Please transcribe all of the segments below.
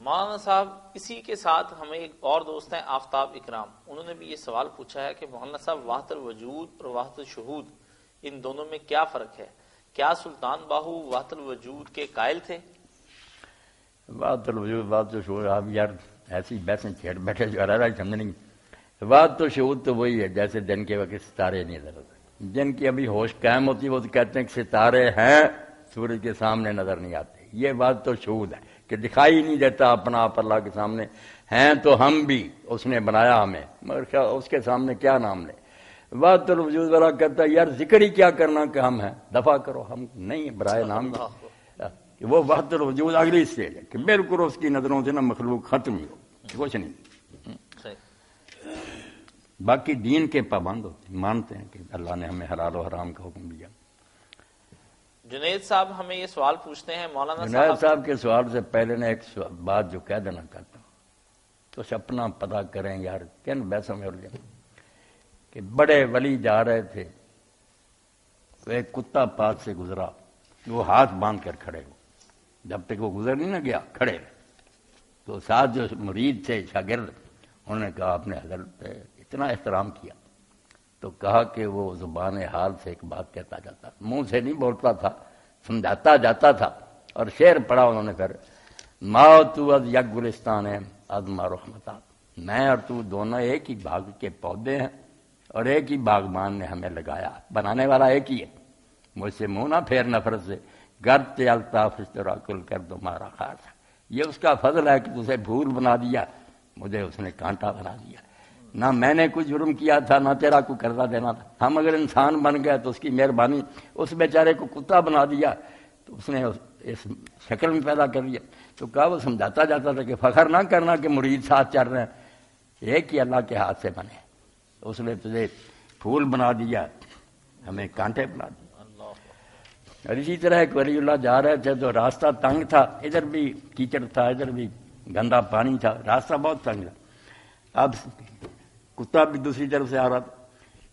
مولانا صاحب اسی کے ساتھ ہمیں ایک اور دوست ہیں آفتاب اکرام، انہوں نے بھی یہ سوال پوچھا ہے کہ مولانا صاحب وحدت الوجود اور وحدت الشہود ان دونوں میں کیا فرق ہے؟ کیا سلطان باہو وحدت الوجود کے قائل تھے؟ وحدت الوجود وحدت الشہود، آپ یار ایسی بحثیں چھیڑ بیٹھے جو رہا سمجھ نہیں۔ وحدت الشہود تو وہی ہے جیسے دن کے وقت ستارے نہیں نظر آتے، جن کی ابھی ہوش قائم ہوتی ہے وہ تو کہتے ہیں کہ ستارے ہیں سورج کے سامنے نظر نہیں آتے، یہ وحدت الشہود ہے کہ دکھائی نہیں دیتا اپنا آپ اللہ کے سامنے ہیں تو ہم بھی، اس نے بنایا ہمیں مگر اس کے سامنے کیا نام لے۔ وحدت الوجود والا کہتا ہے یار ذکر ہی کیا کرنا کہ ہم ہیں، دفع کرو ہم نہیں برائے نام کی۔ وہ وحدت الوجود اگلی اسٹیج ہے کہ بالکل اس کی نظروں سے نا مخلوق ختم ہی ہو، کچھ نہیں۔ باقی دین کے پابند ہوتے ہیں، مانتے ہیں کہ اللہ نے ہمیں حلال و حرام کا حکم دیا۔ جنید صاحب ہمیں یہ سوال پوچھتے ہیں مولانا جنید صاحب کے سوال سے پہلے نے ایک بات جو کہہ دینا چاہتا ہوں، تو اپنا پتہ کریں یار کن بحثوں میں الجھے کہ بڑے ولی جا رہے تھے تو ایک کتا پاس سے گزرا، وہ ہاتھ باندھ کر کھڑے ہو، جب تک وہ گزر نہیں نہ گیا کھڑے رہے۔ تو ساتھ جو مرید تھے شاگرد انہوں نے کہا آپ نے حضرت پہ اتنا احترام کیا، تو کہا کہ وہ زبان حال سے ایک بات کہتا جاتا، منہ سے نہیں بولتا تھا، سمجھاتا جاتا تھا، اور شعر پڑھا انہوں نے پھر، ما تو از یک گلستان ہے از ما رحمتات، میں اور تو دونوں ایک ہی باغ کے پودے ہیں اور ایک ہی باغبان نے ہمیں لگایا، بنانے والا ایک ہی ہے، مجھ سے منہ نہ پھیر نفرت سے، گرد الطاف اشتراکل کر تمہارا خاص ہے، یہ اس کا فضل ہے کہ تجھے پھول بنا دیا، مجھے اس نے کانٹا بنا دیا، نہ میں نے کوئی جرم کیا تھا نہ تیرا کوئی قرضہ دینا تھا، ہم اگر انسان بن گئے تو اس کی مہربانی، اس بیچارے کو کتا بنا دیا تو اس نے اس شکل میں پیدا کر دیا۔ تو کہا وہ سمجھاتا جاتا تھا کہ فخر نہ کرنا کہ مرید ساتھ چل رہے ہیں، ایک ہی اللہ کے ہاتھ سے بنے، اس نے تجھے پھول بنا دیا ہمیں کانٹے بنا دیا۔ اور اسی طرح ایک ولی اللہ جا رہے تھے تو راستہ تنگ تھا، ادھر بھی کیچڑ تھا ادھر بھی گندا پانی تھا، راستہ بہت تنگ تھا، اب کتا بھی دوسری طرف سے آ رہا تھا،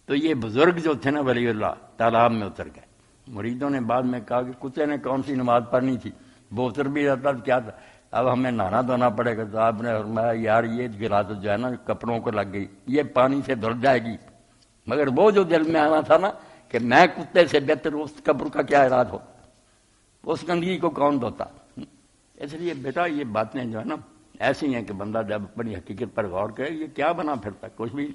تو یہ بزرگ جو تھے نا ولی اللہ تالاب میں اتر گئے۔ مریدوں نے بعد میں کہا کہ کتے نے کون سی نماز پڑھنی تھی، وہ اتر بھی رہتا تو کیا تھا، اب ہمیں نہانا دھونا پڑے گا، تو آپ نے فرمایا یار یہ غلاظت جو ہے نا کپڑوں کو لگ گئی، یہ پانی سے دھل جائے گی، مگر وہ جو دل میں آنا تھا نا کہ میں کتے سے بہتر اس کپڑ کا کیا علاج ہو، اس گندگی کو کون دھوتا۔ اس لیے بیٹا یہ باتیں جو ہے نا ایسی ہیں کہ بندہ جب اپنی حقیقت پر غور کرے یہ کیا بنا پھرتا، کچھ بھی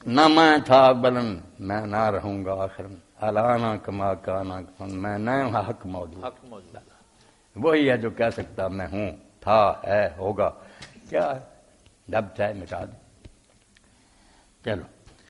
نہ میں تھا بلند میں نہ رہوں گا آخر میں، الانا کما کانا کن، میں نہ حق موجود، وہی ہے جو کہہ سکتا میں ہوں، تھا ہے ہوگا، کیا ہے جب چاہے مٹا دے۔ چلو